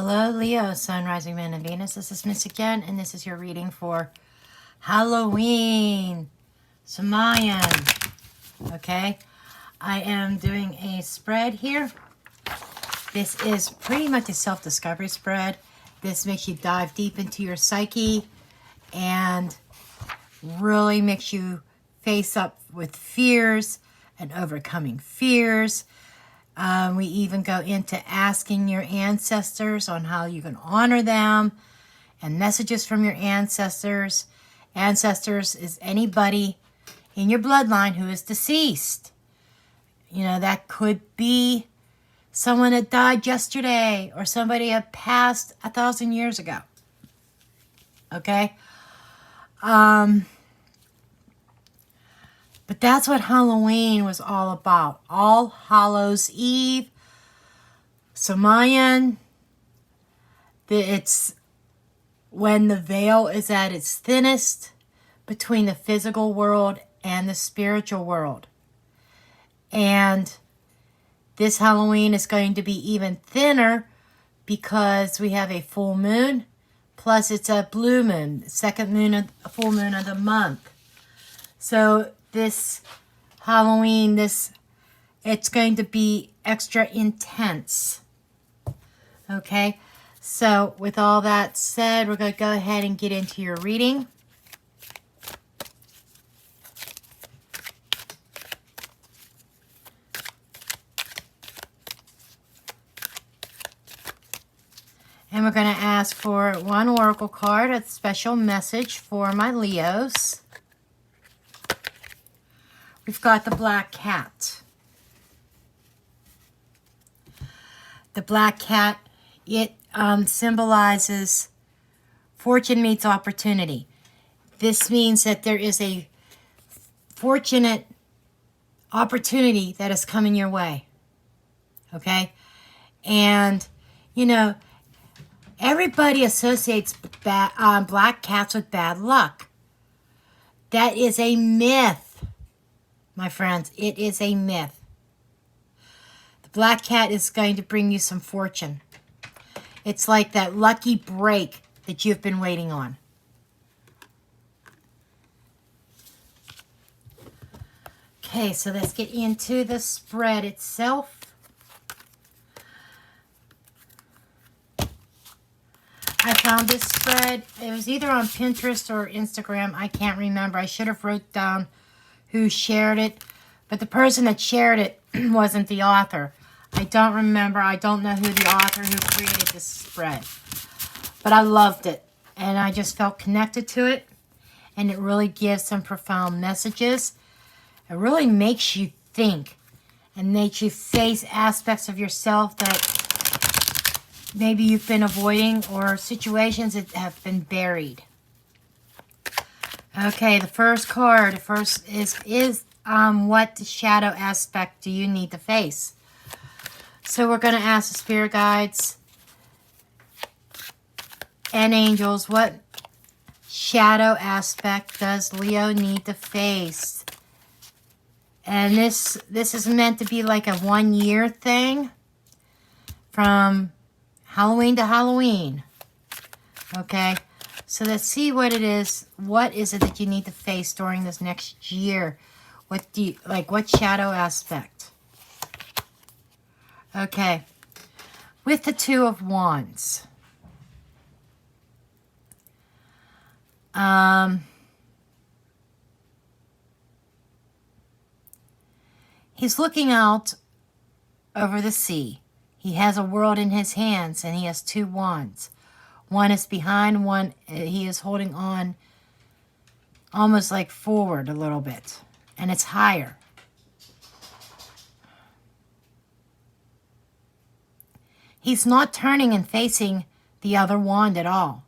Hello, Leo, Sun, Rising, Moon, and Venus. This is Miss again, and this is your reading for Halloween, Samhain. Okay, I am doing a spread here. This is pretty much a self-discovery spread. This makes you dive deep into your psyche and really makes you face up with fears and overcoming fears. We even go into asking your ancestors on how you can honor them and messages from your ancestors. Ancestors is anybody in your bloodline who is deceased. You know, that could be someone that died yesterday or somebody that passed 1,000 years ago. Okay? But that's what Halloween was all about. All Hallows Eve, Samhain. It's when the veil is at its thinnest between the physical world and the spiritual world. And this Halloween is going to be even thinner because we have a full moon, plus it's a blue moon, second moon, full moon of the month. So this Halloween, it's going to be extra intense. Okay, so with all that said, we're going to go ahead and get into your reading. And we're going to ask for one oracle card, a special message for my Leos. We've got the black cat. The black cat, it symbolizes fortune meets opportunity. This means that there is a fortunate opportunity that is coming your way. Okay? And, you know, everybody associates black cats with bad luck. That is a myth. My friends, it is a myth. The black cat is going to bring you some fortune. It's like that lucky break that you've been waiting on. Okay, so let's get into the spread itself. I found this spread. It was either on Pinterest or Instagram. I can't remember. I should have wrote down who shared it, but the person that shared it wasn't the author. I don't remember. I don't know who the author who created this spread, but I loved it, and I just felt connected to it, and it really gives some profound messages. It really makes you think and makes you face aspects of yourself that maybe you've been avoiding or situations that have been buried. Okay, the first card, is what shadow aspect do you need to face? So we're going to ask the spirit guides and angels, what shadow aspect does Leo need to face? And this is meant to be like a 1-year thing from Halloween to Halloween. Okay. So let's see what it is. What is it that you need to face during this next year? What shadow aspect? Okay. With the Two of Wands. He's looking out over the sea. He has a world in his hands, and he has 2 wands. One is behind, one he is holding on almost like forward a little bit. And it's higher. He's not turning and facing the other wand at all.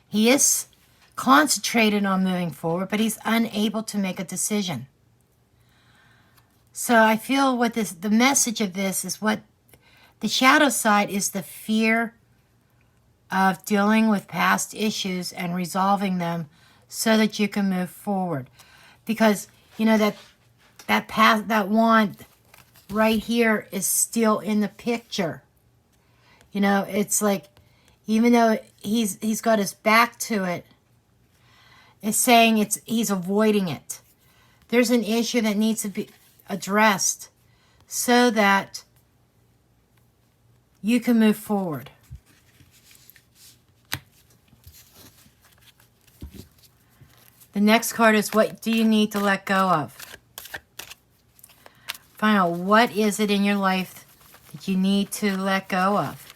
He is concentrated on moving forward, but he's unable to make a decision. So I feel the message of this is what the shadow side is, the fear of dealing with past issues and resolving them so that you can move forward. Because, you know, that wand right here is still in the picture. You know, it's like, even though he's got his back to it, it's saying he's avoiding it. There's an issue that needs to be addressed so that you can move forward. The next card is, what do you need to let go of? Find out, what is it in your life that you need to let go of?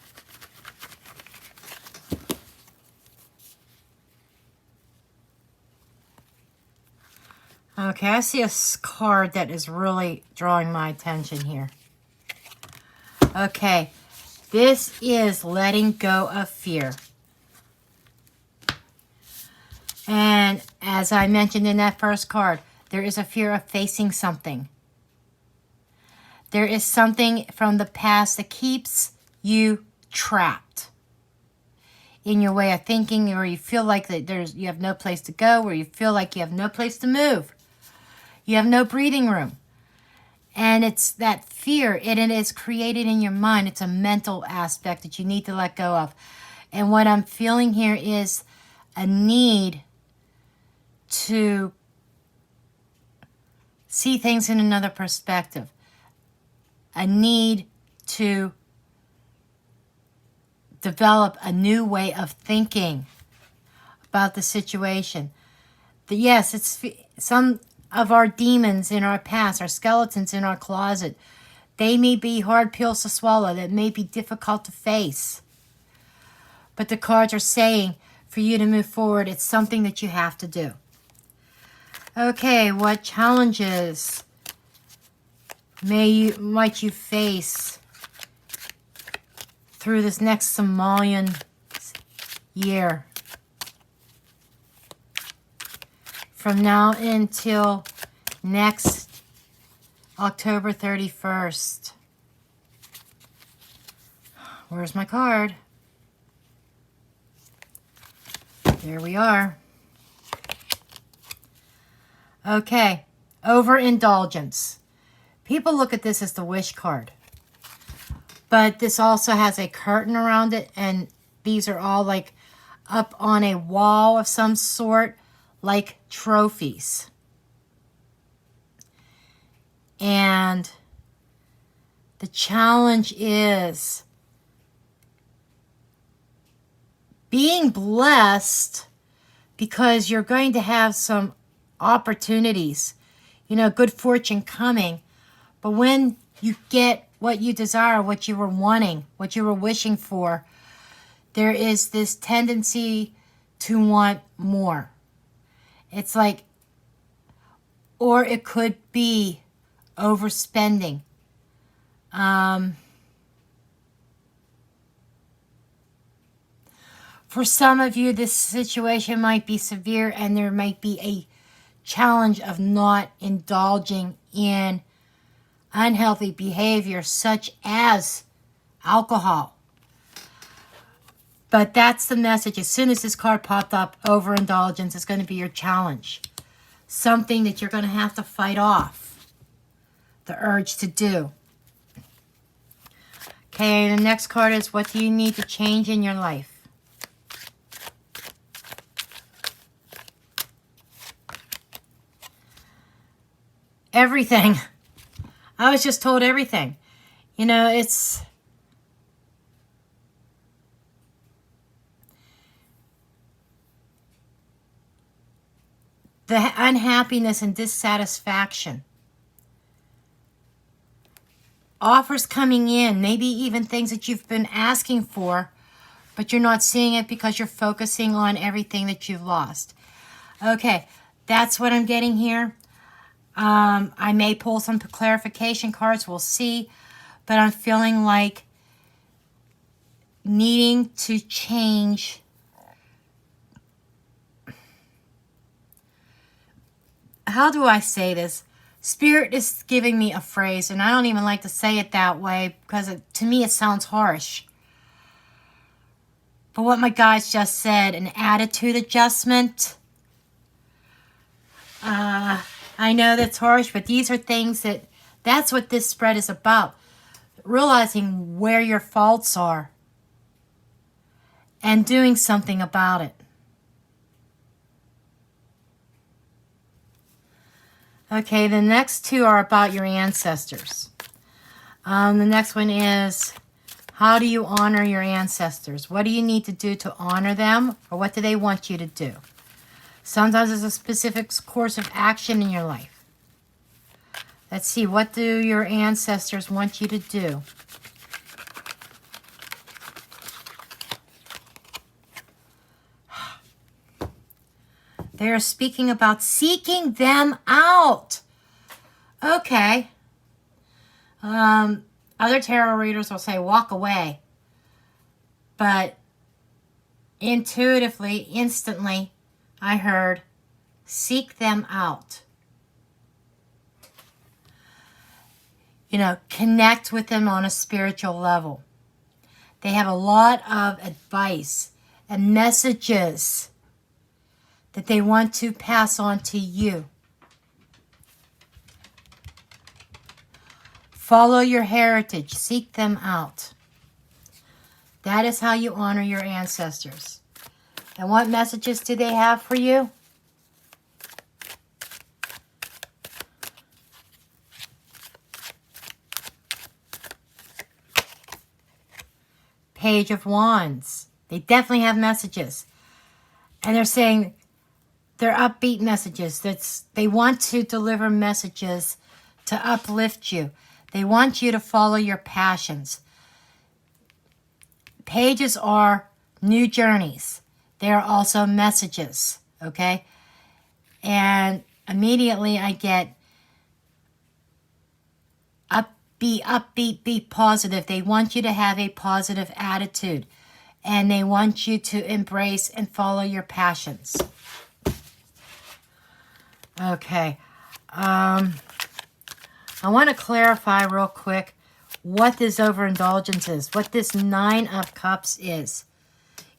Okay, I see a card that is really drawing my attention here. Okay, this is letting go of fear. And as I mentioned in that first card, there is a fear of facing something. There is something from the past that keeps you trapped in your way of thinking, or you feel like that you have no place to go, or you feel like you have no place to move. You have no breathing room. And it's that fear, it is created in your mind. It's a mental aspect that you need to let go of. And what I'm feeling here is a need to see things in another perspective. A need to develop a new way of thinking about the situation. Yes, it's some of our demons in our past, our skeletons in our closet. They may be hard pills to swallow, that may be difficult to face. But the cards are saying for you to move forward, it's something that you have to do. Okay, what challenges might you face through this next Samhain year? From now until next October 31st. Where's my card? There we are. Okay, overindulgence. People look at this as the wish card. But this also has a curtain around it, and these are all like up on a wall of some sort, like trophies. And the challenge is being blessed, because you're going to have some opportunities, good fortune coming. But when you get what you desire, what you were wanting, what you were wishing for, there is this tendency to want more. It's like, or it could be overspending. For some of you, this situation might be severe, and there might be a challenge of not indulging in unhealthy behavior such as alcohol. But that's the message. As soon as this card popped up, overindulgence is going to be your challenge. Something that you're going to have to fight off the urge to do. Okay, the next card is, what do you need to change in your life? Everything. I was just told everything. It's... the unhappiness and dissatisfaction. Offers coming in, maybe even things that you've been asking for, but you're not seeing it because you're focusing on everything that you've lost. Okay, that's what I'm getting here. I may pull some clarification cards, we'll see, but I'm feeling like needing to change how do I say this? Spirit is giving me a phrase, and I don't even like to say it that way because to me it sounds harsh. But what my guys just said, an attitude adjustment. I know that's harsh, but these are things that's what this spread is about. Realizing where your faults are and doing something about it. Okay, the next two are about your ancestors. The next one is, how do you honor your ancestors? What do you need to do to honor them, or what do they want you to do? Sometimes there's a specific course of action in your life. Let's see, what do your ancestors want you to do? They are speaking about seeking them out. Okay. Other tarot readers will say walk away. But intuitively, instantly, I heard seek them out. You know, connect with them on a spiritual level. They have a lot of advice and messages that they want to pass on to you. Follow your heritage. Seek them out. That is how you honor your ancestors. And what messages do they have for you? Page of Wands. They definitely have messages. And they're saying they're upbeat messages. They want to deliver messages to uplift you. They want you to follow your passions. Pages are new journeys. They are also messages, okay? And immediately I get upbeat, be positive. They want you to have a positive attitude. And they want you to embrace and follow your passions. Okay. I want to clarify real quick what this overindulgence is, what this 9 of Cups is.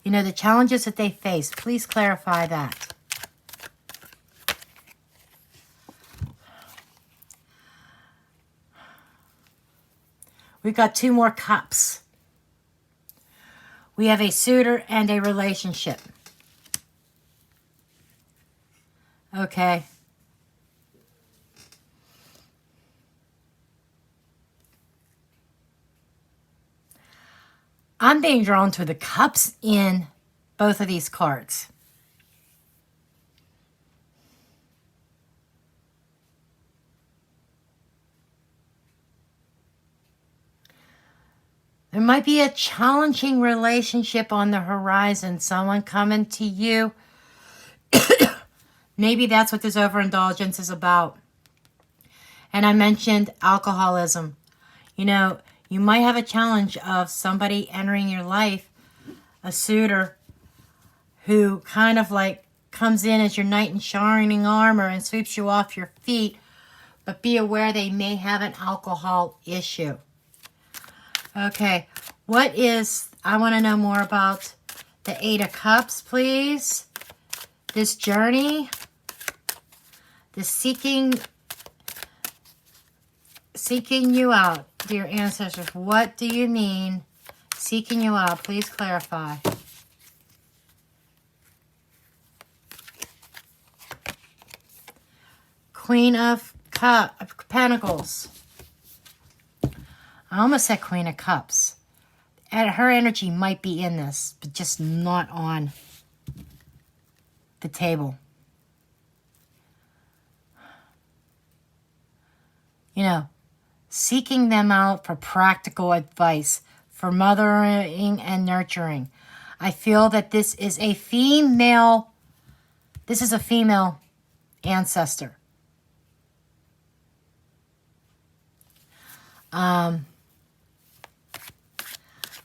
You know, the challenges that they face. Please clarify that. We've got 2 more cups. We have a suitor and a relationship. Okay. I'm being drawn to the cups in both of these cards. There might be a challenging relationship on the horizon. Someone coming to you. Maybe that's what this overindulgence is about. And I mentioned alcoholism. You know, you might have a challenge of somebody entering your life, a suitor, who kind of like comes in as your knight in shining armor and sweeps you off your feet. But be aware they may have an alcohol issue. Okay, I want to know more about the 8 of Cups, please. This journey, this seeking you out, dear ancestors. What do you mean seeking you out? Please clarify. Queen of Pentacles. I almost said Queen of Cups. And her energy might be in this, but just not on the table. You know, seeking them out for practical advice, for mothering and nurturing. I feel that this is a female ancestor.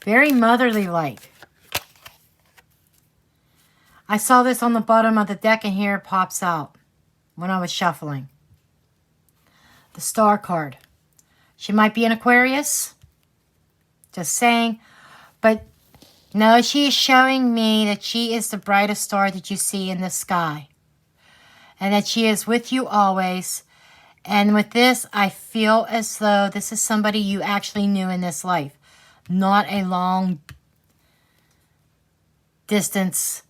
Very motherly-like. I saw this on the bottom of the deck, and here it pops out when I was shuffling. The Star card. She might be an Aquarius. Just saying. But no, she is showing me that she is the brightest star that you see in the sky. And that she is with you always. And with this, I feel as though this is somebody you actually knew in this life. Not a long distance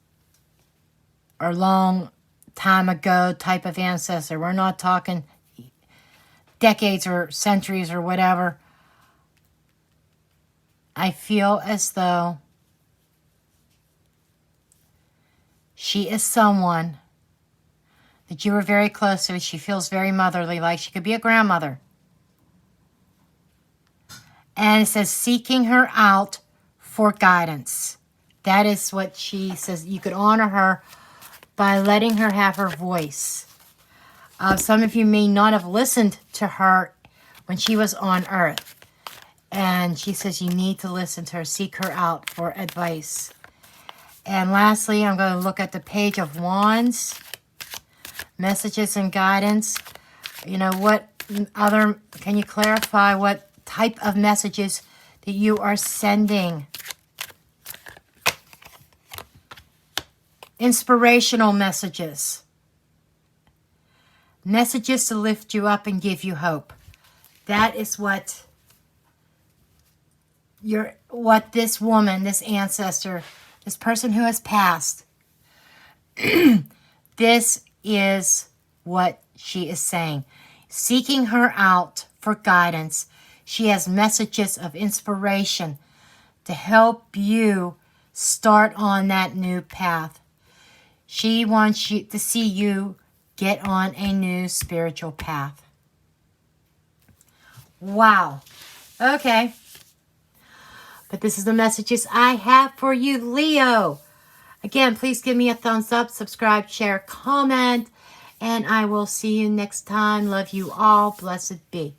or long time ago type of ancestor. We're not talking decades or centuries or whatever. I feel as though she is someone that you were very close to. She feels very motherly, like she could be a grandmother. And it says seeking her out for guidance. That is what she says. You could honor her by letting her have her voice. Some of you may not have listened to her when she was on earth. And she says you need to listen to her, seek her out for advice. And lastly, I'm going to look at the Page of Wands, messages and guidance. You know, what other, can you clarify what type of messages that you are sending? Inspirational messages. Messages to lift you up and give you hope. That is what this woman, this ancestor, this person who has passed, this is what she is saying. Seeking her out for guidance. She has messages of inspiration to help you start on that new path. She wants you to see you get on a new spiritual path. Wow. Okay. But this is the messages I have for you, Leo. Again, please give me a thumbs up, subscribe, share, comment, and I will see you next time. Love you all. Blessed be.